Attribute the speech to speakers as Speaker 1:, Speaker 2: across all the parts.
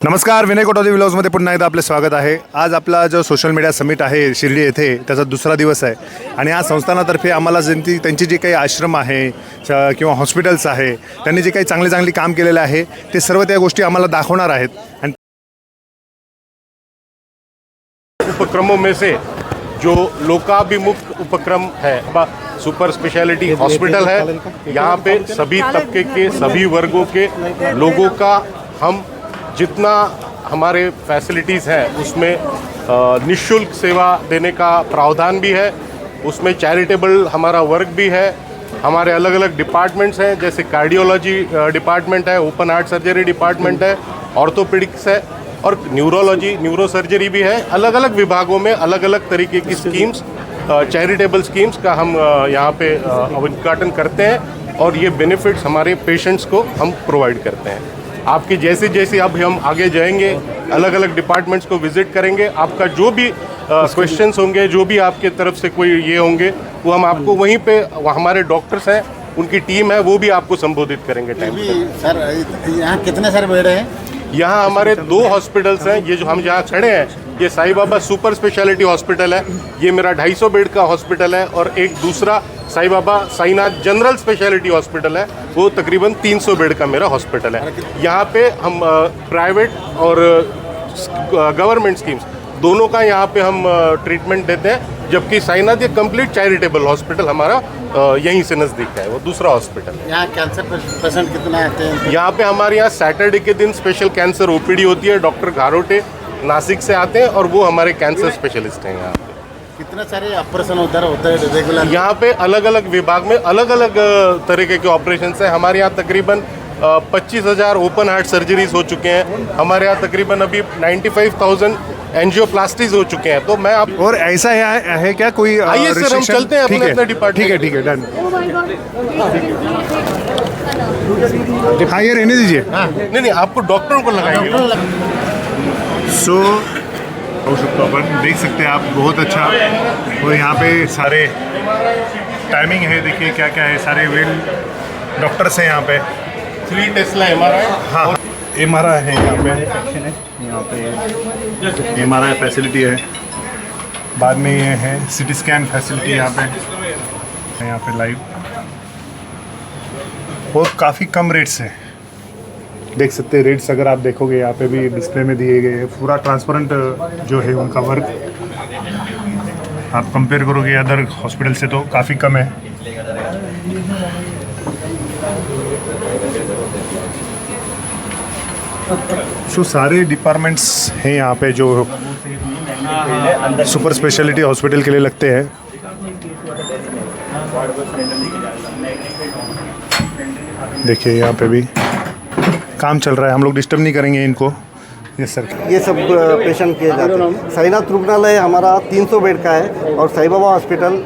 Speaker 1: नमस्कार, विनय कोटोदे व्लॉग्समध्ये पुन्हा एकदा आपले स्वागत आहे। आज आपला जो सोशल मीडिया समिट आहे शिर्डी येथे त्याचा दुसरा दिवस आहे आणि आज संस्थानातर्फे आम्हाला त्यांची जे काही आश्रम आहे किंवा हॉस्पिटल्स आहे त्यांनी जे काही चांगली काम केलेले आहे ते सर्व त्या गोष्टी आम्हाला दाखवणार आहेत। आणि
Speaker 2: उपक्रमों में से जो लोकाभिमुख उपक्रम है सुपर स्पेशलिटी हॉस्पिटल है। यहाँ पे सभी तबके के सभी वर्गों के लोगों का हम जितना हमारे फैसिलिटीज़ हैं उसमें निःशुल्क सेवा देने का प्रावधान भी है। उसमें चैरिटेबल हमारा वर्क भी है। हमारे अलग अलग डिपार्टमेंट्स हैं, जैसे कार्डियोलॉजी डिपार्टमेंट है, ओपन हार्ट सर्जरी डिपार्टमेंट है, ऑर्थोपेडिक्स है और न्यूरोलॉजी न्यूरो सर्जरी भी है। अलग अलग विभागों में अलग अलग तरीके की स्कीम्स, चैरिटेबल स्कीम्स का हम यहाँ पे उद्घाटन करते हैं और ये बेनिफिट्स हमारे पेशेंट्स को हम प्रोवाइड करते हैं। आपकी जैसे जैसे अब हम आगे जाएंगे, अलग अलग डिपार्टमेंट्स को विजिट करेंगे, आपका जो भी क्वेश्चंस होंगे, जो भी आपके तरफ से कोई ये होंगे, वो हम आपको वहीं पे हमारे डॉक्टर्स हैं, उनकी टीम है, वो भी आपको संबोधित करेंगे टाइम पे।
Speaker 3: सर यहाँ कितने सारे बेड हैं?
Speaker 2: यहाँ हमारे 2 हॉस्पिटल्स हैं। ये जो हम जहाँ खड़े हैं ये Sai Baba super speciality hospital है, ये मेरा 250 बेड का हॉस्पिटल है। और एक दूसरा Sai Baba Sainath general speciality hospital है, वो तकरीबन 300 बेड का मेरा हॉस्पिटल है। यहाँ पे हम प्राइवेट और गवर्नमेंट स्कीम्स दोनों का यहाँ पे हम ट्रीटमेंट देते हैं, जबकि साईनाथ ये कंप्लीट चैरिटेबल हॉस्पिटल हमारा यहीं से नज़दीक है, वो दूसरा हॉस्पिटल है।
Speaker 3: यहाँ कैंसर पेशेंट कितना आते हैं?
Speaker 2: यहाँ पे हमारे यहाँ सैटरडे के दिन स्पेशल कैंसर ओपीडी होती है। डॉक्टर घारोटे नासिक से आते हैं और वो हमारे कैंसर स्पेशलिस्ट हैं। यहाँ पे
Speaker 3: कितने सारे ऑपरेशन उधर होते हैं रेगुलर?
Speaker 2: यहाँ पे अलग अलग विभाग में अलग अलग तरीके के ऑपरेशन हैं। हमारे यहाँ तकरीबन 25,000 ओपन हार्ट सर्जरीज हो चुके हैं। हमारे यहाँ तकरीबन अभी 95,000 एंजियोप्लास्टीज हो चुके हैं। तो मैं आप
Speaker 1: और ऐसा है क्या कोई
Speaker 2: आइए सर, हम चलते हैं अपने अपने डिपार्टमेंट।
Speaker 1: ठीक है डन। हाँ, ये रहने दीजिए।
Speaker 2: नहीं, आपको डॉक्टरों को लगाएंगे।
Speaker 1: सो हो सकता अपन देख सकते हैं आप, बहुत अच्छा। और यहाँ पे सारे टाइमिंग है, देखिए क्या क्या है, सारे वेल डॉक्टर्स हैं यहाँ पे।
Speaker 2: 3 टेस्ला MRI,
Speaker 1: हाँ MRI है यहाँ पे MRI फैसिलिटी है। बाद में ये है CT स्कैन फैसिलिटी यहाँ पे लाइव, और काफ़ी कम रेट्स हैं। देख सकते हैं रेट्स, अगर आप देखोगे यहाँ पे भी डिस्प्ले में दिए गए हैं। पूरा ट्रांसपेरेंट जो है उनका वर्क, आप कंपेयर करोगे अदर हॉस्पिटल से तो काफ़ी कम है। सो सारे डिपार्टमेंट्स हैं यहाँ पे जो सुपर स्पेशलिटी हॉस्पिटल के लिए लगते हैं। देखिए यहाँ पे भी काम चल रहा है, हम लोग डिस्टर्ब नहीं करेंगे इनको। Yes sir.
Speaker 4: ये सब पेशेंट किए जाते हैं। साईनाथ रुग्णालय हमारा 300 बेड का है और Sai Baba hospital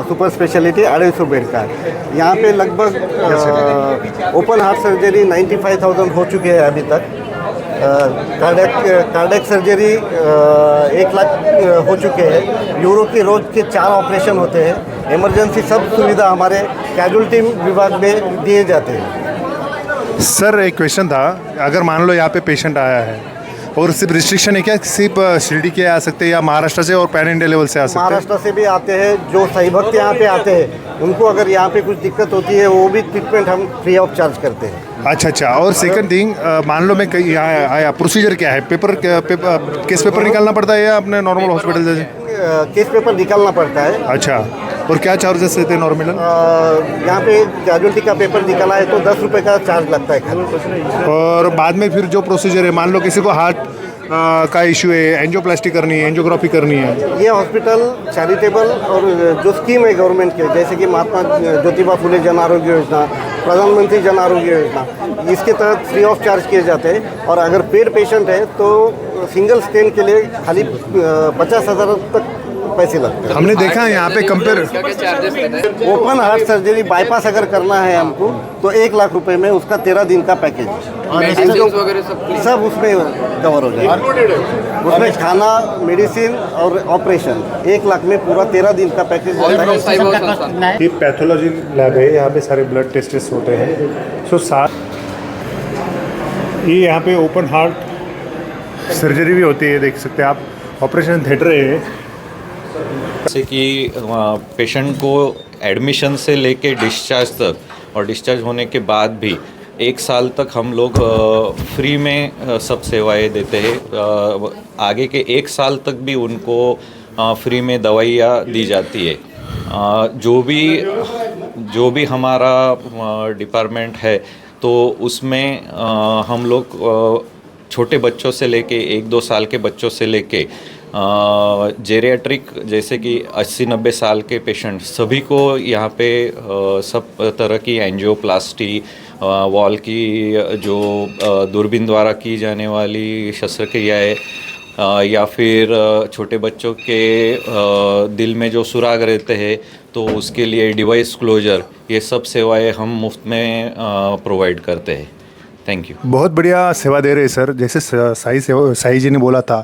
Speaker 4: super speciality 250 bed का है। यहाँ पे लगभग ओपन हार्ट सर्जरी 95,000 हो चुके हैं अभी तक। कार्डियक सर्जरी 1 लाख हो चुके हैं। न्यूरो के रोज के 4 ऑपरेशन होते हैं। इमरजेंसी सब सुविधा हमारे कैजुअल्टी विभाग में दिए जाते हैं।
Speaker 1: सर एक क्वेश्चन था, अगर मान लो यहाँ पे पेशेंट आया है और सिर्फ रिस्ट्रिक्शन है क्या, सिर्फ शिरडी के आ सकते हैं या महाराष्ट्र से और पैन इंडिया लेवल से आ सकते हैं?
Speaker 4: महाराष्ट्र से भी आते हैं। जो साईं भक्त यहाँ पे आते हैं उनको अगर यहाँ पे कुछ दिक्कत होती है वो भी ट्रीटमेंट हम फ्री ऑफ चार्ज करते हैं।
Speaker 1: अच्छा। और सेकंड थिंग, मान लो मैं कहीं यहाँ आया, प्रोसीजर क्या है? केस पेपर निकालना पड़ता है या अपने नॉर्मल हॉस्पिटल जैसे?
Speaker 4: केस पेपर निकालना पड़ता है।
Speaker 1: अच्छा, और क्या चार्जेस रहते हैं नॉर्मल?
Speaker 4: यहाँ पे कैजुअलिटी का पेपर निकाला है तो 10 रुपये का चार्ज लगता है खाली।
Speaker 1: और बाद में फिर जो प्रोसीजर है, मान लो किसी को हार्ट का इशू है, एंजियोप्लास्टी करनी है, एंजियोग्राफी करनी है,
Speaker 4: ये हॉस्पिटल चैरिटेबल और जो स्कीम है गवर्नमेंट के, जैसे कि महात्मा ज्योतिबा फुले जन आरोग्य योजना, प्रधानमंत्री जन आरोग्य योजना, इसके तहत फ्री ऑफ चार्ज किए जाते हैं। और अगर पेड पेशेंट है तो सिंगल स्टेन के लिए खाली 50,000 तक पैसे लगते हैं।
Speaker 1: हमने देखा है यहाँ पे compare.
Speaker 4: Open heart surgery bypass अगर करना है हमको तो 1 लाख रुपए में उसका 13 दिन का पैकेज सब उसमें कवर हो जाएगा। उसमें खाना, मेडिसिन और ऑपरेशन 1 लाख में पूरा 13 दिन का पैकेज होता है।
Speaker 1: ये पैथोलॉजी लैब है, यहाँ पे सारे ब्लड टेस्ट होते हैं। सो ये यहाँ पे ओपन हार्ट सर्जरी भी होती है, देख सकते हैं आप, ऑपरेशन थिएटर है।
Speaker 5: जैसे कि पेशेंट को एडमिशन से लेके डिस्चार्ज तक और डिस्चार्ज होने के बाद भी 1 साल तक हम लोग फ्री में सब सेवाएं देते हैं। आगे के 1 साल तक भी उनको फ्री में दवाइयाँ दी जाती है। जो भी हमारा डिपार्टमेंट है तो उसमें हम लोग छोटे बच्चों से लेके 1-2 साल के बच्चों से लेके जेरियाट्रिक जैसे कि 80-90 साल के पेशेंट सभी को यहाँ पे सब तरह की एंजियोप्लास्टी, वॉल की जो दूरबीन द्वारा की जाने वाली शस्त्रक्रियाएं, या फिर छोटे बच्चों के दिल में जो सुराग रहते हैं तो उसके लिए डिवाइस क्लोजर, ये सब सेवाएं हम मुफ्त में प्रोवाइड करते हैं। Thank you.
Speaker 1: बहुत बढ़िया सेवा दे रहे हैं सर। जैसे साई जी ने बोला था,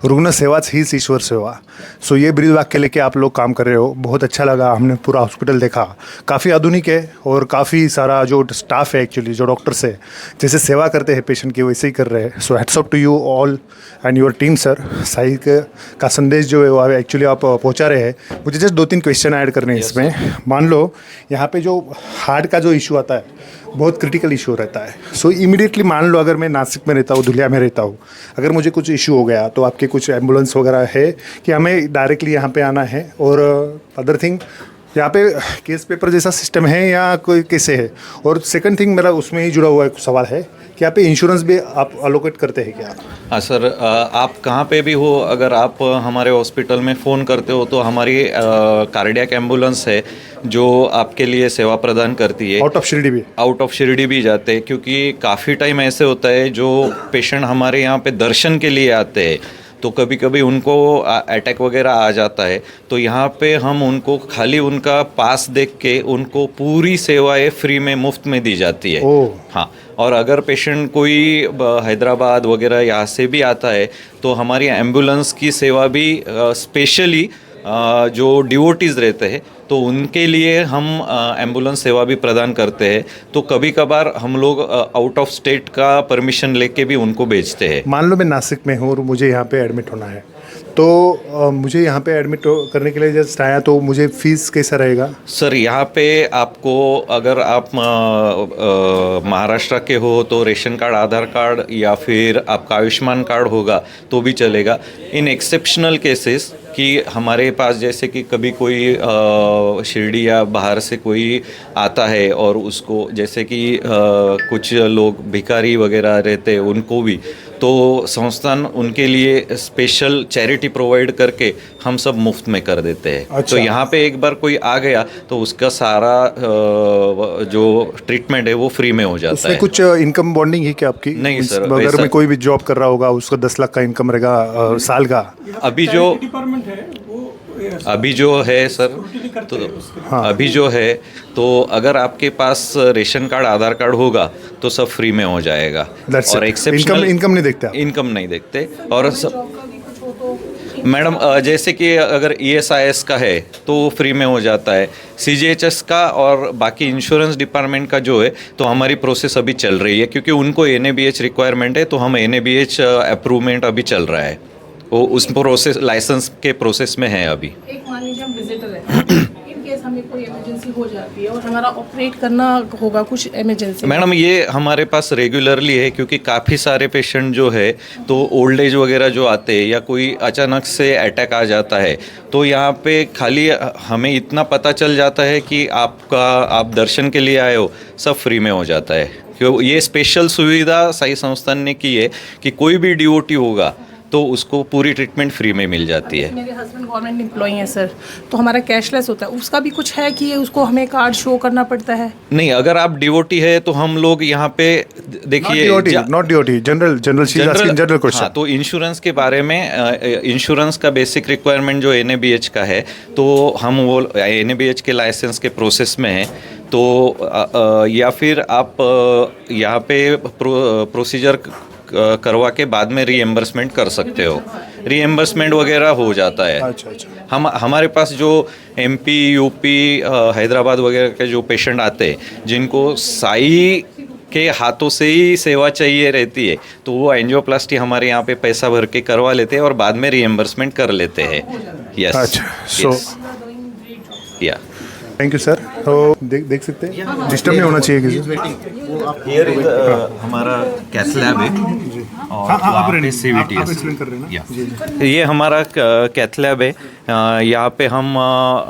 Speaker 1: रुग्ण सेवाच हीच ईश्वर सेवा। सो ये ब्रीद वाक्य लेके आप लोग काम कर रहे हो, बहुत अच्छा लगा। हमने पूरा हॉस्पिटल देखा, काफ़ी आधुनिक है और काफ़ी सारा जो स्टाफ है एक्चुअली, जो डॉक्टर्स है जैसे सेवा करते हैं पेशेंट की वैसे ही कर रहे हैं। So hats off to you all and your team sir. Sai का संदेश जो है वो एक्चुअली आप पहुँचा रहे हैं। मुझे जस्ट 2-3 क्वेश्चन ऐड करने हैं इसमें। मान लो यहाँ पे जो हार्ट का जो इशू आता है बहुत क्रिटिकल इशू रहता है। सो इमीडिएटली मान लो अगर मैं नासिक में रहता हूँ, धुलिया में रहता हूँ, अगर मुझे कुछ इशू हो गया तो आपके कुछ एम्बुलेंस वगैरह है कि हमें डायरेक्टली यहाँ पे आना है? और अदर थिंग, यहाँ पे केस पेपर जैसा सिस्टम है या कोई कैसे है? और सेकंड थिंग मेरा उसमें ही जुड़ा हुआ एक सवाल है कि यहाँ पे इंश्योरेंस भी आप अलोकेट करते हैं क्या?
Speaker 5: हाँ सर, आप कहाँ पे भी हो, अगर आप हमारे हॉस्पिटल में फ़ोन करते हो तो हमारी कार्डियक एम्बुलेंस है जो आपके लिए सेवा प्रदान करती है।
Speaker 1: आउट ऑफ शिरडी भी?
Speaker 5: आउट ऑफ शिरडी भी जाते हैं, क्योंकि काफ़ी टाइम ऐसे होता है जो पेशेंट हमारे यहाँ पे दर्शन के लिए आते हैं तो कभी कभी उनको अटैक वगैरह आ जाता है, तो यहाँ पे हम उनको खाली उनका पास देख के उनको पूरी सेवाएं फ्री में मुफ्त में दी जाती है। हाँ, और अगर पेशेंट कोई हैदराबाद वगैरह यहाँ से भी आता है तो हमारी एम्बुलेंस की सेवा भी स्पेशली जो डिवोटीज़ रहते हैं तो उनके लिए हम एम्बुलेंस सेवा भी प्रदान करते हैं। तो कभी कभार हम लोग आउट ऑफ स्टेट का परमिशन लेके भी उनको भेजते हैं।
Speaker 1: मान लो मैं नासिक में हूँ और मुझे यहाँ पे एडमिट होना है, तो मुझे यहाँ पे एडमिट करने के लिए जस्ट आया, तो मुझे फीस कैसा रहेगा?
Speaker 5: सर यहाँ पे आपको, अगर आप महाराष्ट्र के हो तो रेशन कार्ड, आधार कार्ड या फिर आपका आयुष्मान कार्ड होगा तो भी चलेगा। इन एक्सेप्शनल केसेस कि हमारे पास जैसे कि कभी कोई शिरडी या बाहर से कोई आता है और उसको जैसे कि कुछ लोग भिखारी वगैरह रहते हैं उनको भी, तो संस्थान उनके लिए स्पेशल चैरिटी प्रोवाइड करके हम सब मुफ्त में कर देते हैं।
Speaker 1: अच्छा।
Speaker 5: तो यहाँ पे एक बार कोई आ गया तो उसका सारा जो ट्रीटमेंट है वो फ्री में हो जाता
Speaker 1: उसमें
Speaker 5: है।
Speaker 1: कुछ इनकम बॉन्डिंग है क्या आपकी?
Speaker 5: नहीं सर,
Speaker 1: अगर
Speaker 5: वैसा-
Speaker 1: मैं कोई भी जॉब कर रहा होगा उसका 10 लाख का इनकम रहेगा साल का?
Speaker 5: अभी जो है सर, तो अभी जो है तो अगर आपके पास रेशन कार्ड, आधार कार्ड होगा तो सब फ्री में हो जाएगा।
Speaker 1: That's
Speaker 5: और
Speaker 1: it.
Speaker 5: एक्सेप्शनल
Speaker 1: इनकम नहीं देखते आप?
Speaker 5: इनकम नहीं देखते। और सब मैडम जैसे कि अगर ESIS का है तो फ्री में हो जाता है, CGHS का और बाकी इंश्योरेंस डिपार्टमेंट का जो है तो हमारी प्रोसेस अभी चल रही है, क्योंकि उनको NABH रिक्वायरमेंट है तो हम NABH अप्रूवमेंट अभी चल रहा है, वो उस प्रोसेस लाइसेंस के प्रोसेस में है अभी।
Speaker 6: एक मान लीजिए हम विजिटर है, इन केस हमें कोई इमरजेंसी हो जाती है और हमारा ऑपरेट करना होगा कुछ इमरजेंसी।
Speaker 5: मैडम ये हमारे पास रेगुलरली है, क्योंकि काफ़ी सारे पेशेंट जो है तो ओल्ड एज वगैरह जो आते हैं या कोई अचानक से अटैक आ जाता है तो यहाँ पे खाली हमें इतना पता चल जाता है कि आप दर्शन के लिए आए हो, सब फ्री में हो जाता है। क्यों ये स्पेशल सुविधा साई संस्थान ने की है कि कोई भी डिवोटी होगा तो उसको पूरी ट्रीटमेंट फ्री में मिल जाती है।
Speaker 6: मेरे हस्बैंड गवर्नमेंट एम्प्लॉई हैं सर, तो हमारा कैशलेस होता है, उसका भी कुछ है कि उसको हमें कार्ड शो करना पड़ता है?
Speaker 5: नहीं, अगर आप डिवोटी है तो हम लोग यहाँ पे देखिए
Speaker 1: नॉट DOT, जनरल क्वेश्चन।
Speaker 5: हाँ, तो इंश्योरेंस के बारे में, इंश्योरेंस का बेसिक रिक्वायरमेंट जो NABH का है तो हम वो NABH के लाइसेंस के प्रोसेस में है, तो या फिर आप यहाँ पे प्रोसीजर करवा के बाद में रीएम्बर्समेंट कर सकते हो, रीएम्बर्समेंट वगैरह हो जाता है।
Speaker 1: अच्छा।
Speaker 5: हमारे पास जो MP, UP, हैदराबाद वगैरह के जो पेशेंट आते हैं जिनको साई के हाथों से ही सेवा चाहिए रहती है, तो वो एंजियोप्लास्टी हमारे यहाँ पे पैसा भर के करवा लेते हैं और बाद में रिएम्बर्समेंट कर लेते हैं। यस,
Speaker 1: अच्छा, so-
Speaker 5: या
Speaker 1: थैंक यू सर। तो देख सकते हैं, डिस्टर्ब नहीं होना चाहिए किसी।
Speaker 5: हियर इज हमारा कैथ लैब है और
Speaker 1: आप
Speaker 5: CVTS
Speaker 1: एक्सप्लेन कर रहे हैं ना।
Speaker 5: ये हमारा कैथ लैब है। यहाँ पे हम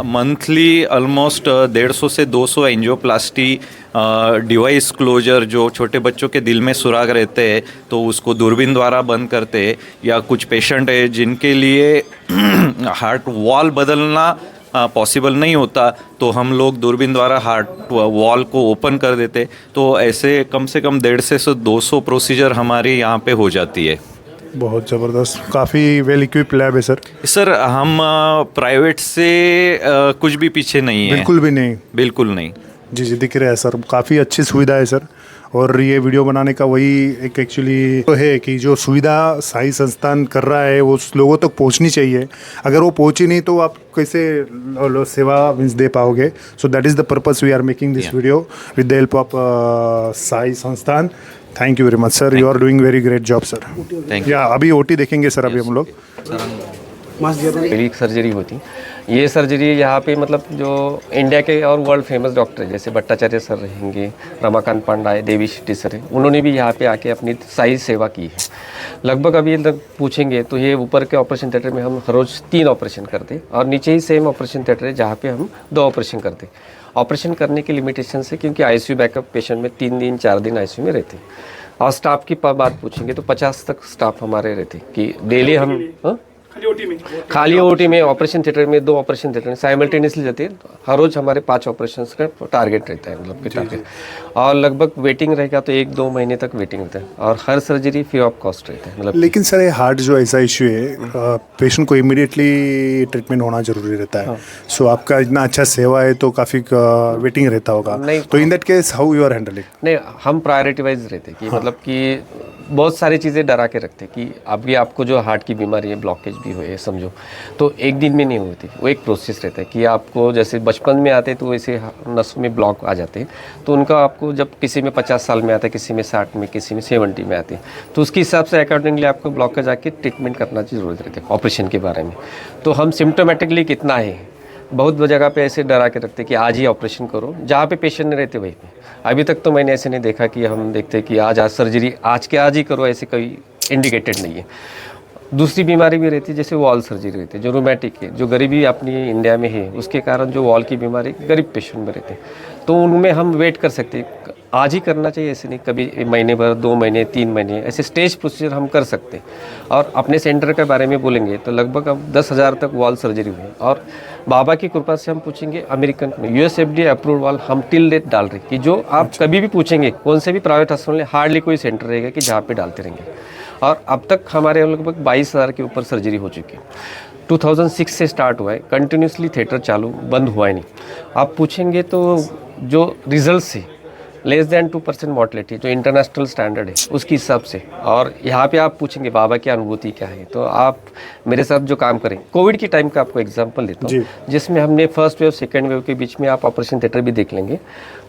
Speaker 5: मंथली ऑलमोस्ट 150 से 200 एंजियोप्लास्टी डिवाइस क्लोजर, जो छोटे बच्चों के दिल में सुराग रहते हैं तो उसको दूरबीन द्वारा बंद करते हैं, या कुछ पेशेंट है जिनके लिए हार्ट वॉल बदलना पॉसिबल नहीं होता तो हम लोग दूरबीन द्वारा हार्ट वॉल को ओपन कर देते। तो ऐसे कम से कम 150 से 200 प्रोसीजर हमारे यहाँ पे हो जाती है।
Speaker 1: बहुत ज़बरदस्त, काफ़ी वेल इक्विप लैब है सर।
Speaker 5: सर हम प्राइवेट से कुछ भी पीछे नहीं है,
Speaker 1: बिल्कुल भी नहीं।
Speaker 5: बिल्कुल नहीं।
Speaker 1: जी जी, दिख रहा है सर, काफ़ी अच्छी सुविधा है सर। और ये वीडियो बनाने का वही एक एक्चुअली तो है कि जो सुविधा साई संस्थान कर रहा है वो लोगों तक पहुंचनी चाहिए। अगर वो पहुंची नहीं तो आप कैसे सेवा मीन्स दे पाओगे। So that is the purpose we are making this video with the help of Sai Sansthan. Thank you very much sir, you are doing very great job sir.
Speaker 5: Thank you.
Speaker 1: या अभी ओटी देखेंगे सर, अभी हम लोग
Speaker 7: पेडिक surgery होती। ये surgery यहाँ पे मतलब जो इंडिया के और वर्ल्ड फेमस डॉक्टर है, जैसे भट्टाचार्य सर रहेंगे, रमाकांत पांडा है, देवी शेट्टी सर है, उन्होंने भी यहाँ पे आके अपनी साई सेवा की है। लगभग अभी तक पूछेंगे तो ये ऊपर के ऑपरेशन थिएटर में हम हर रोज़ 3 ऑपरेशन करते, और नीचे ही सेम ऑपरेशन थिएटर है जहाँ पे हम 2 ऑपरेशन करते। ऑपरेशन करने की लिमिटेशन से, क्योंकि ICU बैकअप पेशेंट में 3 दिन 4 दिन ICU में रहते। और स्टाफ की बात पूछेंगे तो 50 तक स्टाफ हमारे रहते कि डेली हम खाली ओटी में ऑपरेशन थिएटर में 2 ऑपरेशन थिएटर में साइमल्टेनियसली जाते हैं। हर रोज हमारे 5 ऑपरेशन का टारगेट रहता है, मतलब कि टारगेट। और लगभग वेटिंग रहेगा तो 1-2 महीने तक वेटिंग रहता है, और हर सर्जरी फ्री ऑफ कॉस्ट रहता है। मतलब
Speaker 1: लेकिन सर ये हार्ट जो ऐसा इश्यू है, पेशेंट को इमीडिएटली ट्रीटमेंट होना जरूरी रहता है। सो आपका इतना अच्छा सेवा है तो काफ़ी वेटिंग रहता होगा। तो in that case how you are handling?
Speaker 7: नहीं, हम प्रायोरिटी वाइज रहते कि मतलब कि बहुत सारी चीज़ें डरा के रखते कि अभी आपको जो हार्ट की बीमारी है, ब्लॉकेज भी हुए समझो, तो एक दिन में नहीं होती। वो एक प्रोसेस रहता है कि आपको जैसे बचपन में आते तो वैसे नसों में ब्लॉक आ जाते हैं, तो उनका आपको जब किसी में 50 साल में आता है, किसी में 60 में, किसी में 70 में आते हैं, तो उसके हिसाब से अकॉर्डिंगली आपको ब्लॉकेज आके ट्रीटमेंट करना की ज़रूरत रहती है ऑपरेशन के बारे में। तो हम सिम्टोमेटिकली कितना है, बहुत जगह पे ऐसे डरा के रखते कि आज ही ऑपरेशन करो, जहाँ पे पेशेंट नहीं रहते वहीं पे। अभी तक तो मैंने ऐसे नहीं देखा कि हम देखते कि आज सर्जरी आज के आज ही करो, ऐसे कोई इंडिकेटेड नहीं है। दूसरी बीमारी भी रहती है, जैसे वॉल सर्जरी रहती है, जो रोमैटिक है, जो गरीबी अपनी इंडिया में है, उसके कारण जो वॉल की बीमारी गरीब पेशेंट में रहते हैं, तो उनमें हम वेट कर सकते हैं। आज ही करना चाहिए ऐसे नहीं, कभी महीने भर, 2 महीने, 3 महीने, ऐसे स्टेज प्रोसीजर हम कर सकते हैं। और अपने सेंटर के बारे में बोलेंगे तो लगभग अब 10,000 तक वॉल सर्जरी हुई। और बाबा की कृपा से हम पूछेंगे, अमेरिकन में USFDA अप्रूव वॉल हम टिल डेट डाल रहे कि जो आप कभी भी पूछेंगे कौन से भी प्राइवेट हॉस्पिटल में हार्डली कोई सेंटर रहेगा कि जहाँ पे डालते रहेंगे। और अब तक हमारे लगभग 22,000 के ऊपर सर्जरी हो चुकी है। 2006 से स्टार्ट हुआ है, कंटिन्यूसली थिएटर चालू, बंद हुआ ही नहीं। आप पूछेंगे तो जो रिजल्ट से लेस दैन 2% मॉर्टलिटी जो इंटरनेशनल स्टैंडर्ड है उसके हिसाब से, और यहाँ पे आप पूछेंगे बाबा की अनुभूति क्या है, तो आप मेरे साथ जो काम करें, कोविड के टाइम का आपको एग्जांपल देता हूँ, जिसमें हमने फर्स्ट वेव सेकेंड वेव के बीच में आप ऑपरेशन थिएटर भी देख लेंगे,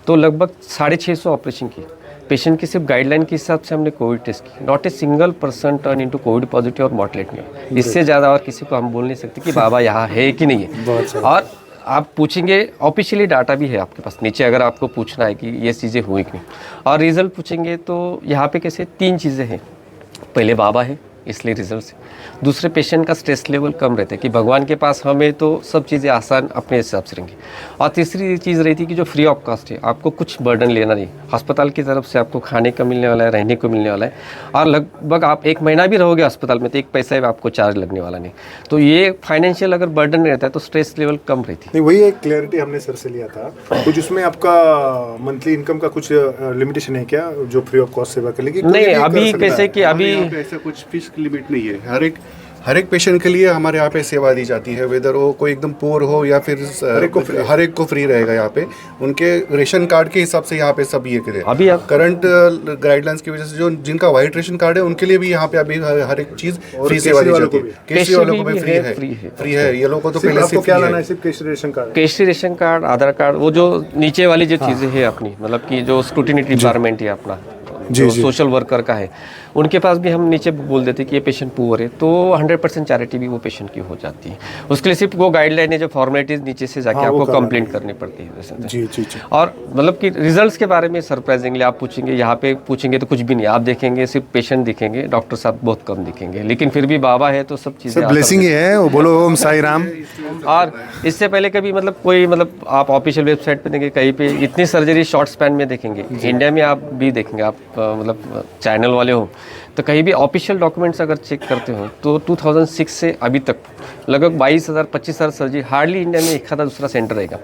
Speaker 7: तो लगभग 650 ऑपरेशन किए। पेशेंट की सिर्फ गाइडलाइन के हिसाब से हमने कोविड टेस्ट की, not a single person turn into Covid positive और मॉर्टलिटी में। इससे ज़्यादा और किसी को हम बोल नहीं सकते कि बाबा यहाँ है कि नहीं है। और आप पूछेंगे, ऑफिशियली डाटा भी है आपके पास नीचे, अगर आपको पूछना है कि ये चीज़ें हुई कि नहीं, और रिज़ल्ट पूछेंगे तो यहाँ पे कैसे 3 चीज़ें हैं। पहले बाबा है इसलिए रिजल्ट से, दूसरे पेशेंट का स्ट्रेस लेवल कम रहता है कि भगवान के पास हमें तो सब चीज़ें आसान अपने हिसाब से रहेंगी, और तीसरी चीज़ रहती है कि जो फ्री ऑफ कॉस्ट है, आपको कुछ बर्डन लेना नहीं, अस्पताल की तरफ से आपको खाने का मिलने वाला है, रहने को मिलने वाला है, और लगभग आप 1 महीना भी रहोगे अस्पताल में तो 1 पैसा भी आपको चार्ज लगने वाला नहीं। तो ये फाइनेंशियल अगर बर्डन नहीं रहता है तो स्ट्रेस लेवल कम रहती है।
Speaker 1: नहीं, वही एक क्लैरिटी हमने सर से लिया था। कुछ उसमें आपका मंथली इनकम का कुछ लिमिटेशन है क्या, जो फ्री ऑफ कॉस्ट सेवा के लिए?
Speaker 7: नहीं, अभी कैसे कि अभी
Speaker 8: ऐसा कुछ फिक्स लिमिट नहीं है। हर एक हर एक पेशेंट के लिए हमारे यहाँ पे सेवा दी जाती है, वेदर वो कोई एकदम पुअर हो या फिर हर एक को फ्री रहेगा यहाँ पे। उनके रेशन कार्ड के हिसाब से यहाँ पे सब ये करें।
Speaker 7: अभी आप
Speaker 8: करंट गाइडलाइंस की वजह से जो जिनका वाइट रेशन कार्ड है उनके लिए भी यहाँ पे अभी हर एक चीज़ फ्री सेवा दी जाती है। केसरी वालों को भी फ्री है। ये लोगों को तो पहले से
Speaker 1: क्या
Speaker 8: फ्री
Speaker 1: लाना
Speaker 8: है।
Speaker 1: है? सिर्फ केसरी रेशन कार्ड।
Speaker 7: केसरी रेशन कार्ड, आधार कार्ड, वो जो नीचे वाली जो चीज़ें हैं अपनी, मतलब कि जो स्क्रूटिनी डिपार्टमेंट है अपना, जो सोशल वर्कर का है, उनके पास भी हम नीचे बोल देते कि ये पेशेंट पुअर है, तो 100% चैरिटी भी वो पेशेंट की हो जाती है। उसके लिए सिर्फ वो गाइडलाइन है, जो फॉर्मेलिटीज़ नीचे से जाके आपको कंप्लेंट करनी पड़ती है वैसे।
Speaker 1: जी जी जी।
Speaker 7: और मतलब कि रिजल्ट्स के बारे में सरप्राइजिंगली आप पूछेंगे, यहाँ पे पूछेंगे तो कुछ भी नहीं, आप देखेंगे सिर्फ पेशेंट दिखेंगे, डॉक्टर साहब बहुत कम दिखेंगे, लेकिन फिर भी बाबा है तो सब चीज़ें
Speaker 1: ब्लेसिंग ही है वो, बोलो ओम साई राम।
Speaker 7: और इससे पहले कभी मतलब कोई मतलब आप ऑफिशियल वेबसाइट पे देखेंगे, कहीं पे इतनी सर्जरी शॉर्ट स्पैन में देखेंगे, इंडिया में आप भी देखेंगे, आप मतलब चैनल वाले हो तो कहीं भी ऑफिशियल डॉक्यूमेंट्स अगर चेक करते हो तो 2006 से अभी तक लगभग 22,000-25,000 सर्जरी हार्डली इंडिया में एक आधा दूसरा सेंटर रहेगा,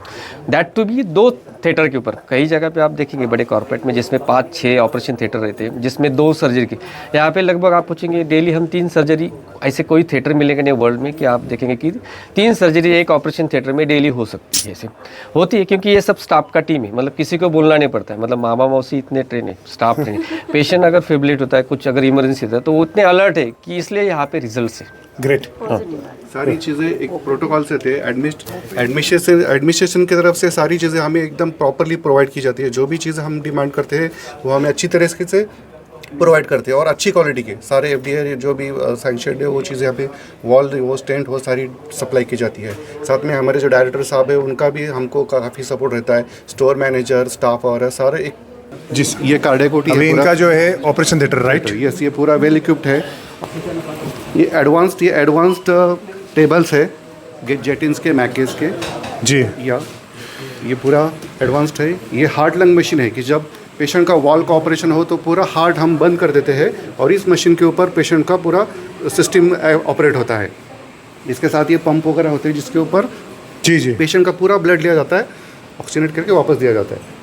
Speaker 7: दैट टू भी 2 थिएटर के ऊपर। कई जगह पे आप देखेंगे बड़े कॉर्पोरेट में जिसमें 5-6 ऑपरेशन थिएटर रहते हैं, जिसमें 2 सर्जरी की। यहाँ पे लगभग आप पूछेंगे डेली हम 3 सर्जरी, ऐसे कोई थिएटर मिलेगा नहीं वर्ल्ड में कि आप देखेंगे कि 3 सर्जरी एक ऑपरेशन थिएटर में डेली हो सकती है। ऐसे होती है क्योंकि ये सब स्टाफ का टीम है, मतलब किसी को बोलना नहीं पड़ता है, मतलब मामा मौसी इतने ट्रेन है, स्टाफ ट्रेन है। पेशेंट अगर फेबलेट होता है, कुछ अगर इमरजेंसी होता है तो वो इतने अलर्ट है कि इसलिए यहाँ पे रिजल्ट है।
Speaker 1: ग्रेट।
Speaker 8: सारी चीज़ें एक प्रोटोकॉल से थे, एडमिनिस्ट्रेशन की तरफ से सारी चीज़ें हमें एकदम प्रॉपरली प्रोवाइड की जाती है। जो भी चीज़ें हम डिमांड करते हैं वो हमें अच्छी तरीके से प्रोवाइड करते हैं और अच्छी क्वालिटी के सारे FDA जो भी सैंक्शनड है वो चीज़ें यहाँ पे वॉल वो स्टेंट वो सारी सप्लाई की जाती है। साथ में हमारे जो डायरेक्टर साहब है उनका भी हमको काफ़ी सपोर्ट रहता है, स्टोर मैनेजर, स्टाफ और सारे एक जिस ये कार्डियोकोटी
Speaker 1: अभी इनका जो है ऑपरेशन थिएटर, राइट?
Speaker 8: यस, ये पूरा वेल इक्विप्ड है। ये एडवांस्ड टेबल्स है जेटिन्स के, मैकेज के
Speaker 1: जी।
Speaker 8: या ये पूरा एडवांस्ड है। ये हार्ट लंग मशीन है कि जब पेशेंट का वॉल का ऑपरेशन हो तो पूरा हार्ट हम बंद कर देते हैं और इस मशीन के ऊपर पेशेंट का पूरा सिस्टम ऑपरेट होता है। इसके साथ ये पंप वगैरह होते हैं जिसके ऊपर
Speaker 1: जी जी
Speaker 8: पेशेंट का पूरा ब्लड लिया जाता है, ऑक्सीजनेट करके वापस दिया जाता है।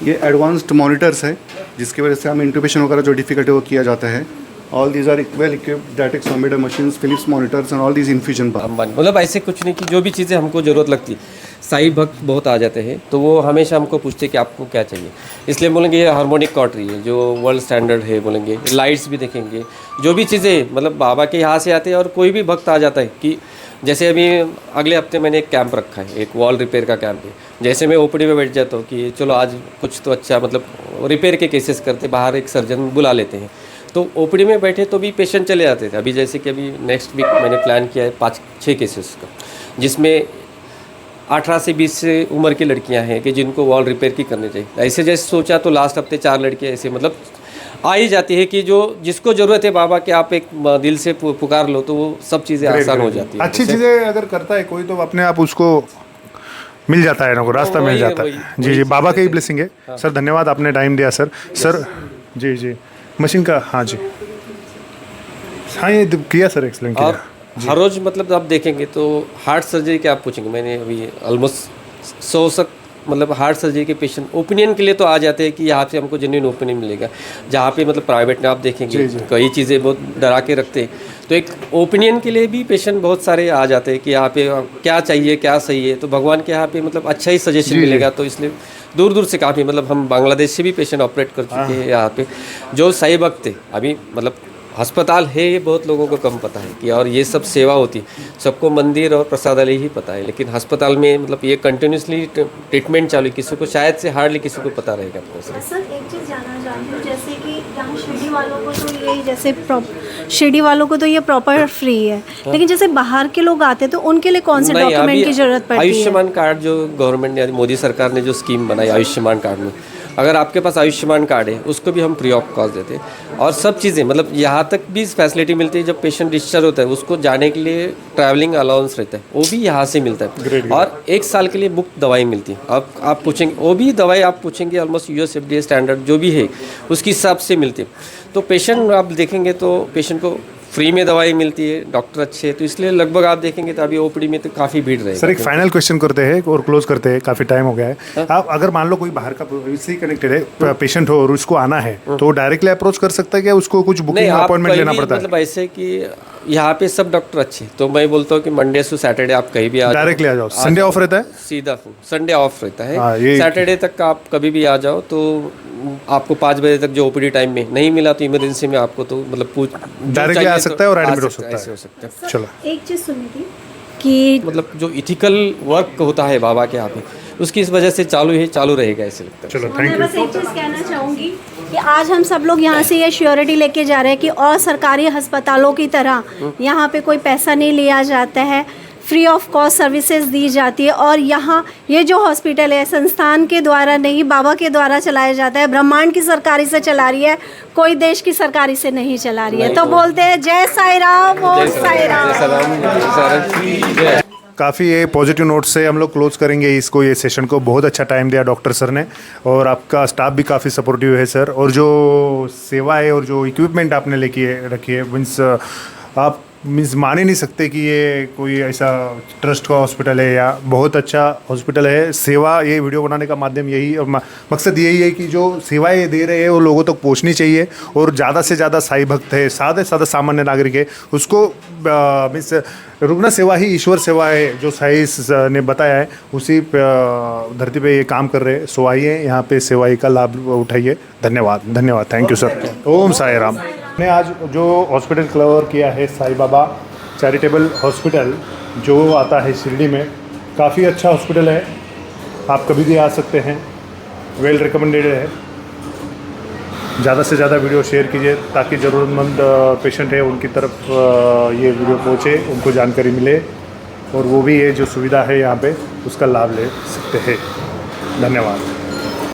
Speaker 8: ये एडवांस्ड मॉनिटर्स है जिसकी वजह से हम इंट्यूबेशन वगैरह जो डिफिकल्ट है वो किया जाता है। All these are well equipped डायटेक्सोमीटर machines, Philips monitors and all these infusion pump.
Speaker 7: मतलब ऐसे कुछ नहीं कि जो भी चीज़ें हमको ज़रूरत लगती, साई भक्त बहुत आ जाते हैं तो वो हमेशा हमको पूछते कि आपको क्या चाहिए, इसलिए बोलेंगे ये हार्मोनिक कॉटरी है जो वर्ल्ड स्टैंडर्ड है, बोलेंगे लाइट्स भी देखेंगे, जो भी चीज़ें मतलब बाबा के यहाँ से आते हैं। और कोई भी भक्त आ जाता है कि जैसे अभी अगले हफ्ते मैंने एक कैंप रखा है, एक वॉल रिपेयर का कैंप है। जैसे मैं ओपीडी में बैठ जाता हूँ कि चलो आज कुछ तो अच्छा मतलब रिपेयर के केसेस करते, बाहर एक सर्जन बुला लेते हैं, तो ओपीडी में बैठे तो भी पेशेंट चले जाते थे। अभी जैसे कि अभी नेक्स्ट वीक मैंने प्लान किया है 5-6 केसेस का, जिसमें 18 से 20 से उम्र की लड़कियां हैं कि जिनको वॉल रिपेयर की करनी चाहिए। ऐसे जैसे सोचा तो लास्ट हफ्ते 4 लड़कियां ऐसे मतलब आ ही जाती है कि जो जिसको ज़रूरत है बाबा के आप एक दिल से पुकार लो तो वो सब चीज़ें आसान हो जाती है।
Speaker 1: अच्छी चीज़ें अगर करता है कोई तो अपने आप उसको मिल जाता है ना, रास्ता मिल जाता है। जी जी, बाबा का ही ब्लेसिंग है। सर धन्यवाद, आपने टाइम दिया सर। सर जी जी, मशीन का, हाँ जी, हाँ ये किया सर, एक्सप्लेन किया।
Speaker 7: और हर रोज़ मतलब आप देखेंगे तो हार्ट सर्जरी के आप पूछेंगे, मैंने अभी ऑलमोस्ट 100 तक मतलब हार्ट सर्जरी के पेशेंट ओपिनियन के लिए तो आ जाते हैं कि यहाँ से हमको जेन्युइन ओपिनियन मिलेगा। जहाँ पे मतलब प्राइवेट में आप देखेंगे कई चीज़ें बहुत डरा के रखते हैं, तो एक ओपिनियन के लिए भी पेशेंट बहुत सारे आ जाते हैं कि यहाँ पे क्या चाहिए, क्या सही है, तो भगवान के यहाँ पे मतलब अच्छा ही सजेशन मिलेगा। तो इसलिए दूर दूर से काफ़ी मतलब हम बांग्लादेश से भी पेशेंट ऑपरेट कर चुके हैं यहाँ पे, जो सही वक्त है। अभी मतलब अस्पताल है ये बहुत लोगों को कम पता है कि, और ये सब सेवा होती सबको मंदिर और प्रसादालय ही पता है, लेकिन अस्पताल में मतलब ये कंटिन्यूसली ट्रीटमेंट चालू, किसी को शायद से हार्डली किसी को पता रहेगा।
Speaker 9: सर एक चीज़ जानना चाहती हूँ, जैसे कि यहाँ शिरडी वालों को तो ये जैसे शिरडी वालों को तो ये प्रॉपर फ्री है, लेकिन जैसे बाहर के लोग आते हैं तो उनके लिए कौन से डॉक्यूमेंट की जरूरत पड़ती है?
Speaker 7: आयुष्मान कार्ड जो गवर्नमेंट ने, मोदी सरकार ने जो स्कीम बनाई आयुष्मान कार्ड में, अगर आपके पास आयुष्मान कार्ड है उसको भी हम फ्री ऑफ कॉस्ट देते हैं। और सब चीज़ें मतलब यहाँ तक भी फैसिलिटी मिलती है, जब पेशेंट डिस्चार्ज होता है उसको जाने के लिए ट्रैवलिंग अलाउंस रहता है, वो भी यहाँ से मिलता है। और 1 साल के लिए मुफ्त दवाई मिलती है। अब आप पूछेंगे वो भी दवाई आप पूछेंगे ऑलमोस्ट US FDA स्टैंडर्ड जो भी है उसके हिसाब से मिलती है। तो पेशेंट आप देखेंगे तो पेशेंट को फ्री में दवाई मिलती है, डॉक्टर अच्छे हैं, तो इसलिए लगभग आप देखेंगे तो अभी ओपीडी में तो काफ़ी भीड़ रहेगी।
Speaker 1: सर एक फाइनल क्वेश्चन करते हैं और क्लोज करते हैं, काफ़ी टाइम हो गया है। आप अगर मान लो कोई बाहर का इससे कनेक्टेड है पेशेंट हो और उसको आना है तो डायरेक्टली अप्रोच कर सकता है क्या, उसको कुछ बुकिंग अपॉइंटमेंट लेना पड़ता है?
Speaker 7: मतलब ऐसे कि यहाँ पे सब डॉक्टर अच्छे, तो मैं बोलता हूँ कि मंडे से सैटरडे आप कहीं भी आ जाओ,
Speaker 1: डायरेक्टली आ जाओ। संडे ऑफ रहता है?
Speaker 7: सीधा संडे ऑफ रहता
Speaker 1: हाँ,
Speaker 7: है।
Speaker 1: ये-
Speaker 7: सैटरडे तक का आप कभी भी आ जाओ, तो आपको 5 बजे तक जो ओपीडी टाइम में नहीं मिला तो इमरजेंसी में आपको तो मतलब
Speaker 1: डायरेक्टली आ सकता है और एडमिट हो सकता
Speaker 7: ऐसे
Speaker 1: है।
Speaker 7: हो सकता है।
Speaker 1: चलो,
Speaker 9: एक चीज़ सुनी थी कि
Speaker 7: मतलब जो इथिकल वर्क होता है बाबा के यहाँ पे, उसकी इस वजह से चालू रहेगा ऐसे लगता है।
Speaker 1: चलो,
Speaker 9: और
Speaker 1: थैंक
Speaker 9: मैं
Speaker 1: यू।
Speaker 9: बस एक चीज़ कहना चाहूँगी कि आज हम सब लोग यहाँ से ये श्योरिटी लेके जा रहे हैं कि और सरकारी अस्पतालों की तरह यहाँ पे कोई पैसा नहीं लिया जाता है, फ्री ऑफ कॉस्ट सर्विसेज दी जाती है। और यहाँ ये जो हॉस्पिटल है संस्थान के द्वारा नहीं, बाबा के द्वारा चलाया जाता है। ब्रह्मांड की सरकारी से चला रही है, कोई देश की सरकारी से नहीं चला रही है। तो बोलते हैं जय साई राम, ओम साई राम।
Speaker 1: काफ़ी ये पॉजिटिव नोट से हम लोग क्लोज करेंगे इसको, ये सेशन को। बहुत अच्छा टाइम दिया डॉक्टर सर ने, और आपका स्टाफ भी काफ़ी सपोर्टिव है सर। और जो सेवा है और जो इक्विपमेंट आपने लेके रखी है, मीन्स आप मान ही नहीं सकते कि ये कोई ऐसा ट्रस्ट का हॉस्पिटल है या बहुत अच्छा हॉस्पिटल है। सेवा, ये वीडियो बनाने का माध्यम यही और मकसद यही है कि जो सेवाएं दे रहे हैं वो लोगों तक पहुंचनी चाहिए, और ज़्यादा से ज़्यादा साई भक्त है, सादा सादा सामान्य नागरिक है, उसको मीन्स रुग्ण सेवा ही ईश्वर सेवा है, जो साई ने बताया है, उसी धरती पे ये काम कर रहे हैं। सो आइए यहाँ पे सेवाई का लाभ उठाइए। धन्यवाद, धन्यवाद, थैंक यू सर। ओम साई राम। ने आज जो हॉस्पिटल कवर किया है साई बाबा चैरिटेबल हॉस्पिटल, जो आता है शिरडी में, काफ़ी अच्छा हॉस्पिटल है, आप कभी भी आ सकते हैं, वेल रिकमेंडेड है। ज़्यादा से ज़्यादा वीडियो शेयर कीजिए ताकि ज़रूरतमंद पेशेंट है उनकी तरफ ये वीडियो पहुँचे, उनको जानकारी मिले, और वो भी ये जो सुविधा है यहाँ पे उसका लाभ ले सकते हैं। धन्यवाद।